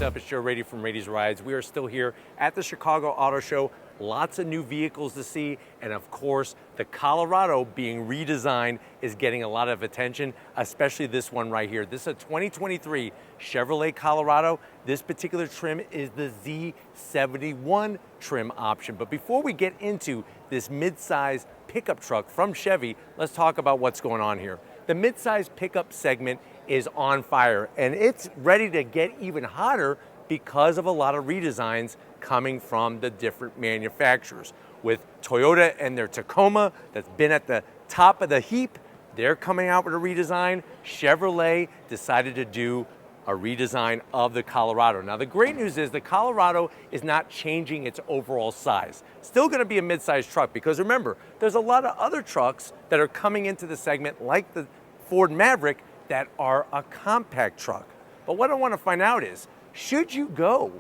what's up? It's Joe Raiti from Raiti's Rides. We are still here at the Chicago Auto Show. Lots of new vehicles to see, and of course, the Colorado being redesigned is getting a lot of attention, especially this one right here. This is a 2023 Chevrolet Colorado. This particular trim is the Z71 trim option. But before we get into this mid-size pickup truck from Chevy, let's talk about what's going on here. The mid-size pickup segment is on fire, and it's ready to get even hotter because of a lot of redesigns coming from the different manufacturers. With Toyota and their Tacoma that's been at the top of the heap, they're coming out with a redesign. Chevrolet decided to do a redesign of the Colorado. Now the great news is the Colorado is not changing its overall size. Still gonna be a mid-size truck, because remember, there's a lot of other trucks that are coming into the segment like the Ford Maverick that are a compact truck. But what I wanna find out is, should you go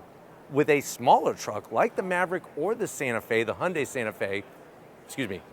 with a smaller truck like the Maverick or the Santa Fe, the Hyundai Santa Fe,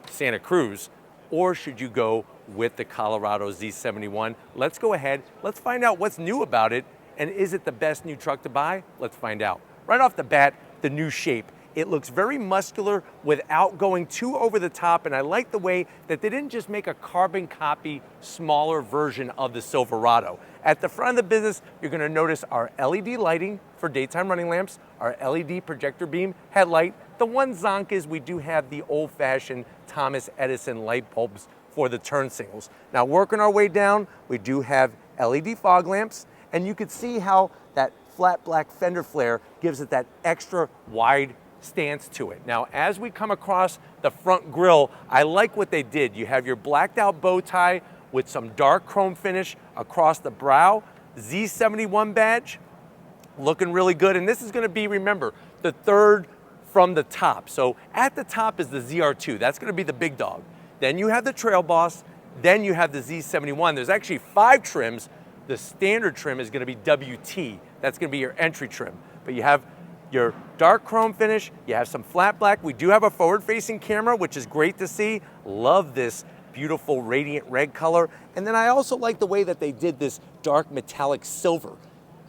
Santa Cruz, or should you go with the Colorado Z71? Let's go ahead, let's find out what's new about it, and is it the best new truck to buy? Let's find out. Right off the bat, the new shape. It looks very muscular without going too over the top, and I like the way that they didn't just make a carbon copy, smaller version of the Silverado. At the front of the business, you're gonna notice our LED lighting for daytime running lamps, our LED projector beam headlight. The one zonk is we do have the old-fashioned Thomas Edison light bulbs for the turn signals. Now, working our way down, we do have LED fog lamps, and you can see how that flat black fender flare gives it that extra wide stance to it. Now, as we come across the front grille, I like what they did. You have your blacked out bow tie with some dark chrome finish across the brow, Z71 badge, looking really good. And this is gonna be, remember, the third from the top. So at the top is the ZR2, that's gonna be the big dog. Then you have the Trail Boss, then you have the Z71. There's actually 5 trims. The standard trim is gonna be WT. That's gonna be your entry trim. But you have your dark chrome finish, you have some flat black. We do have a forward-facing camera, which is great to see. Love this beautiful radiant red color. And then I also like the way that they did this dark metallic silver.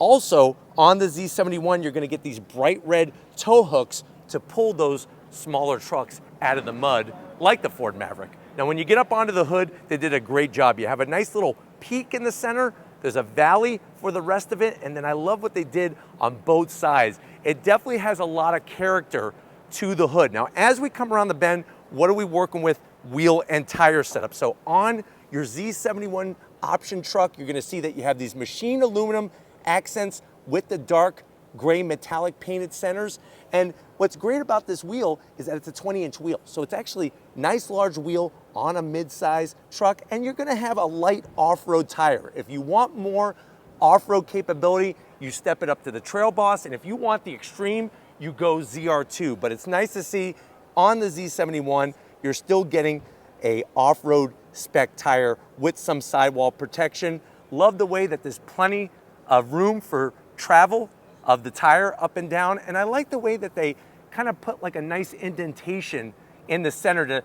Also, on the Z71, you're gonna get these bright red tow hooks to pull those smaller trucks out of the mud, like the Ford Maverick. Now, when you get up onto the hood, they did a great job. You have a nice little peak in the center. There's a valley for the rest of it, and then I love what they did on both sides. It definitely has a lot of character to the hood. Now, as we come around the bend, what are we working with? Wheel and tire setup. So on your Z71 option truck, you're gonna see that you have these machined aluminum accents with the dark gray metallic painted centers. And what's great about this wheel is that it's a 20-inch wheel. So it's actually nice large wheel on a mid-size truck, and you're gonna have a light off-road tire. If you want more off-road capability, you step it up to the Trail Boss, and if you want the extreme, you go ZR2. But it's nice to see on the Z71, you're still getting a off-road spec tire with some sidewall protection. Love the way that there's plenty of room for travel of the tire up and down, and I like the way that they kind of put like a nice indentation in the center to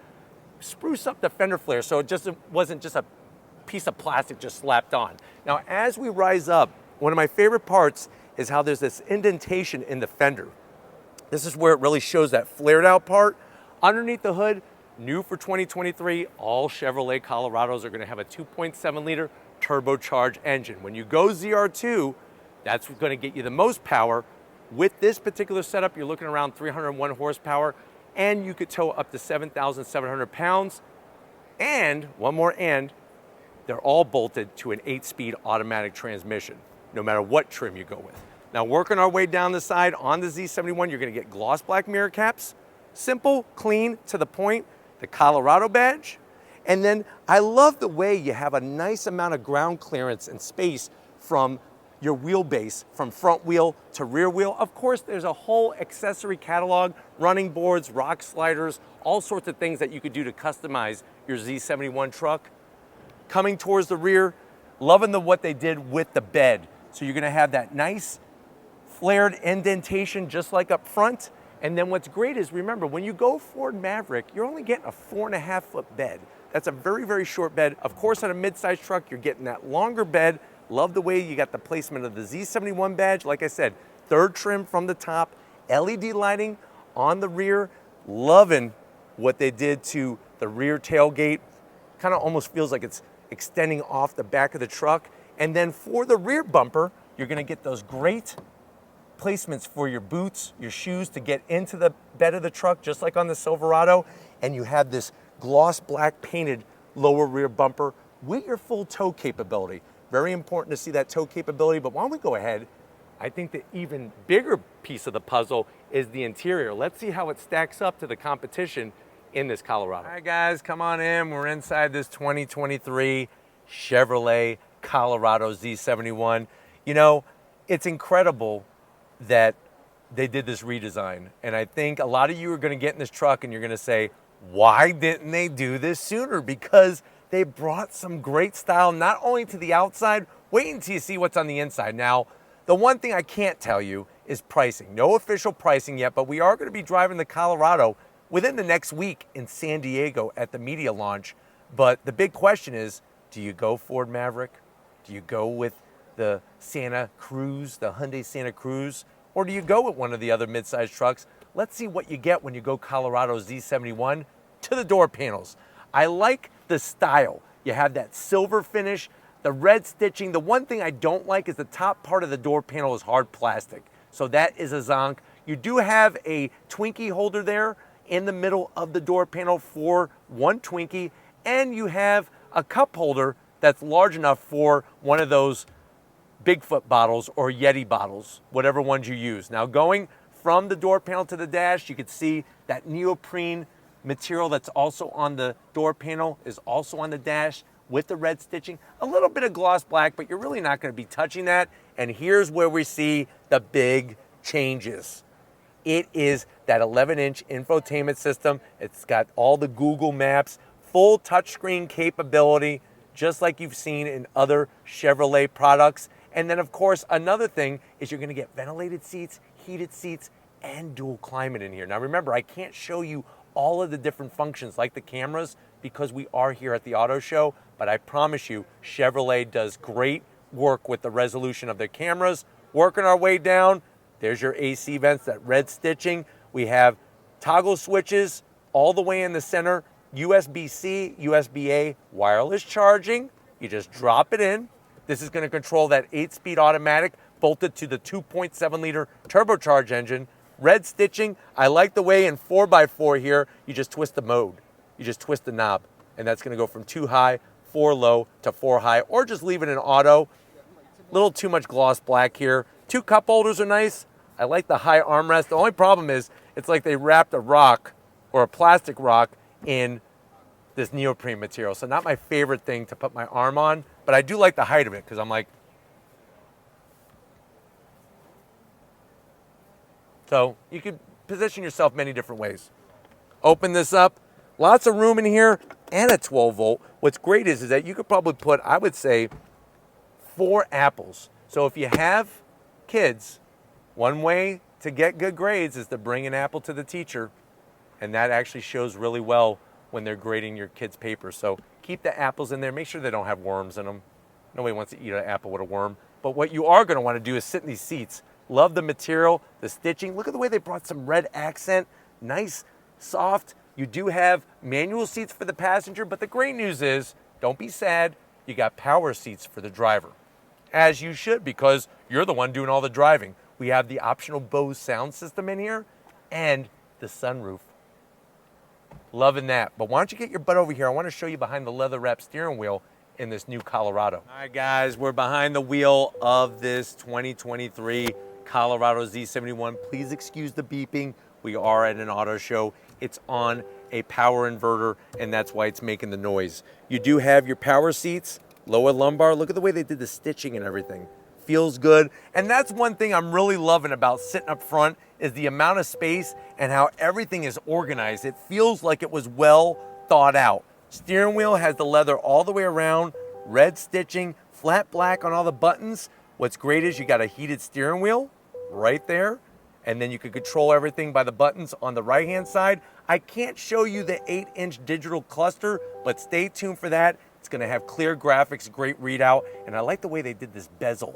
spruce up the fender flare, so it wasn't just a piece of plastic just slapped on. Now, as we rise up, one of my favorite parts is how there's this indentation in the fender. This is where it really shows that flared out part. Underneath the hood, new for 2023, all Chevrolet Colorados are gonna have a 2.7 liter turbocharged engine. When you go ZR2, that's gonna get you the most power. With this particular setup, you're looking around 301 horsepower, and you could tow up to 7,700 pounds. And, one more and, they're all bolted to an 8-speed automatic transmission, no matter what trim you go with. Now, working our way down the side on the Z71, you're gonna get gloss black mirror caps, simple, clean, to the point, the Colorado badge. And then I love the way you have a nice amount of ground clearance and space from your wheelbase, from front wheel to rear wheel. Of course, there's a whole accessory catalog, running boards, rock sliders, all sorts of things that you could do to customize your Z71 truck. Coming towards the rear, loving what they did with the bed. So you're gonna have that nice flared indentation just like up front. And then what's great is, remember, when you go Ford Maverick, you're only getting a 4.5 foot bed. That's a very, very short bed. Of course, on a mid-size truck, you're getting that longer bed. Love the way you got the placement of the Z71 badge. Like I said, third trim from the top, LED lighting on the rear. Loving what they did to the rear tailgate. Kind of almost feels like it's extending off the back of the truck. And then for the rear bumper, you're gonna get those great placements for your boots, your shoes to get into the bed of the truck, just like on the Silverado. And you have this gloss black painted lower rear bumper with your full tow capability. Very important to see that tow capability, but why don't we go ahead? I think the even bigger piece of the puzzle is the interior. Let's see how it stacks up to the competition in this Colorado. All right, guys, come on in. We're inside this 2023 Chevrolet Colorado Z71. You know, it's incredible that they did this redesign. And I think a lot of you are gonna get in this truck and you're gonna say, why didn't they do this sooner? Because they brought some great style, not only to the outside, wait until you see what's on the inside. Now, the one thing I can't tell you is pricing. No official pricing yet, but we are gonna be driving the Colorado within the next week in San Diego at the media launch. But the big question is, do you go Ford Maverick? Do you go with the Santa Cruz, the Hyundai Santa Cruz? Or do you go with one of the other midsize trucks? Let's see what you get when you go Colorado Z71 to the door panels. I like the style. You have that silver finish, the red stitching. The one thing I don't like is the top part of the door panel is hard plastic. So that is a zonk. You do have a Twinkie holder there in the middle of the door panel for one Twinkie, and you have a cup holder that's large enough for one of those Bigfoot bottles or Yeti bottles, whatever ones you use. Now going from the door panel to the dash, you can see that neoprene material that's also on the door panel is also on the dash with the red stitching. A little bit of gloss black, but you're really not going to be touching that. And here's where we see the big changes. It is that 11-inch infotainment system. It's got all the Google Maps, full touchscreen capability, just like you've seen in other Chevrolet products. And then, of course, another thing is you're going to get ventilated seats, heated seats, and dual climate in here. Now, remember, I can't show you all of the different functions like the cameras because we are here at the auto show, but I promise you, Chevrolet does great work with the resolution of their cameras. Working our way down, there's your AC vents, that red stitching. We have toggle switches all the way in the center, USB-C, USB-A, wireless charging. You just drop it in. This is going to control that 8-speed automatic bolted to the 2.7 liter turbocharged engine. Red stitching. I like the way in 4x4 here, you just twist the mode. You just twist the knob, and that's going to go from 2 high, 4 low to 4 high, or just leave it in auto. Little too much gloss black here. 2 cup holders are nice. I like the high armrest. The only problem is it's like they wrapped a rock or a plastic rock in this neoprene material. So not my favorite thing to put my arm on, but I do like the height of it because I'm like, so you could position yourself many different ways. Open this up, lots of room in here and a 12 volt. What's great is that you could probably put, I would say, 4 apples. So if you have kids, one way to get good grades is to bring an apple to the teacher, and that actually shows really well when they're grading your kids' papers. So keep the apples in there. Make sure they don't have worms in them. Nobody wants to eat an apple with a worm. But what you are going to want to do is sit in these seats. Love the material, the stitching. Look at the way they brought some red accent. Nice, soft. You do have manual seats for the passenger, but the great news is, don't be sad, you got power seats for the driver. As you should, because you're the one doing all the driving. We have the optional Bose sound system in here and the sunroof. Loving that. But why don't you get your butt over here? I want to show you behind the leather wrapped steering wheel in this new Colorado. All right, guys, we're behind the wheel of this 2023 Colorado Z71. Please excuse the beeping. We are at an auto show. It's on a power inverter, and that's why it's making the noise. You do have your power seats, lower lumbar. Look at the way they did the stitching and everything. Feels good. And that's one thing I'm really loving about sitting up front is the amount of space and how everything is organized. It feels like it was well thought out. Steering wheel has the leather all the way around, red stitching, flat black on all the buttons. What's great is you got a heated steering wheel right there, and then you can control everything by the buttons on the right-hand side. I can't show you the 8-inch digital cluster, but stay tuned for that. It's gonna have clear graphics, great readout, and I like the way they did this bezel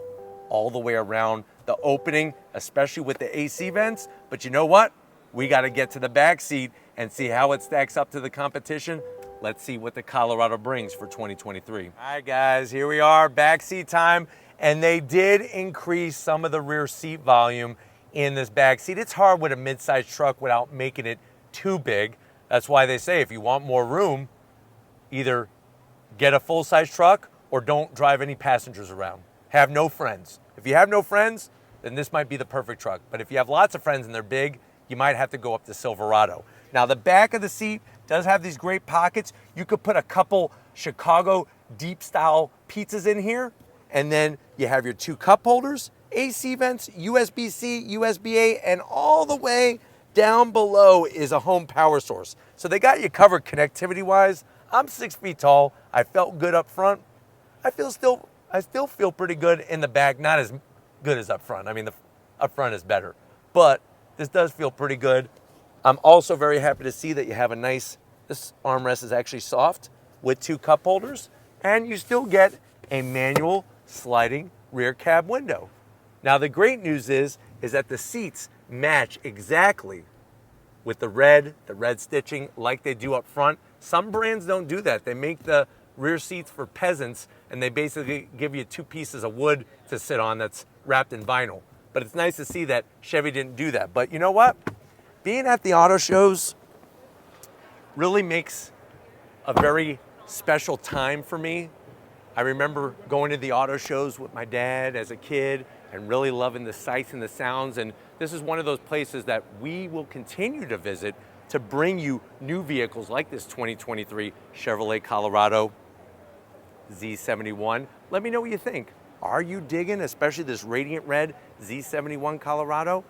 all the way around the opening, especially with the AC vents. But you know what? We got to get to the back seat and see how it stacks up to the competition. Let's see what the Colorado brings for 2023. All right, guys, here we are, backseat time. And they did increase some of the rear seat volume in this back seat. It's hard with a mid-size truck without making it too big. That's why they say if you want more room, either get a full-size truck or don't drive any passengers around. Have no friends. If you have no friends, then this might be the perfect truck. But if you have lots of friends and they're big, you might have to go up to Silverado. Now, the back of the seat does have these great pockets. You could put a couple Chicago deep style pizzas in here, and then you have your 2 cup holders, AC vents, USB-C, USB-A, and all the way down below is a home power source. So they got you covered connectivity-wise. I'm 6 feet tall. I felt good up front. I still feel pretty good in the back, not as good as up front. I mean, the up front is better, but this does feel pretty good. I'm also very happy to see that you have this armrest is actually soft with 2 cup holders, and you still get a manual sliding rear cab window. Now, the great news is that the seats match exactly with the red stitching like they do up front. Some brands don't do that. They make the rear seats for peasants, and they basically give you 2 pieces of wood to sit on that's wrapped in vinyl. But it's nice to see that Chevy didn't do that. But you know what? Being at the auto shows really makes a very special time for me. I remember going to the auto shows with my dad as a kid and really loving the sights and the sounds. And this is one of those places that we will continue to visit to bring you new vehicles like this 2023 Chevrolet Colorado Z71. Let me know what you think. Are you digging, especially this radiant red Z71 Colorado?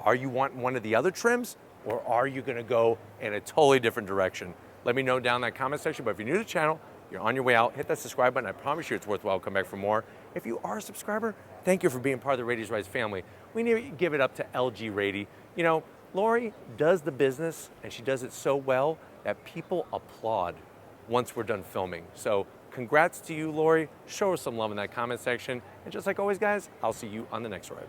Are you wanting one of the other trims, or are you gonna go in a totally different direction? Let me know down in that comment section. But if you're new to the channel, you're on your way out, hit that subscribe button. I promise you it's worthwhile. Come back for more. If you are a subscriber, thank you for being part of the Raiti's Rides family. We need to give it up to LG Raiti. You know, Lori does the business, and she does it so well that people applaud once we're done filming. So congrats to you, Lori. Show her some love in that comment section. And just like always, guys, I'll see you on the next ride.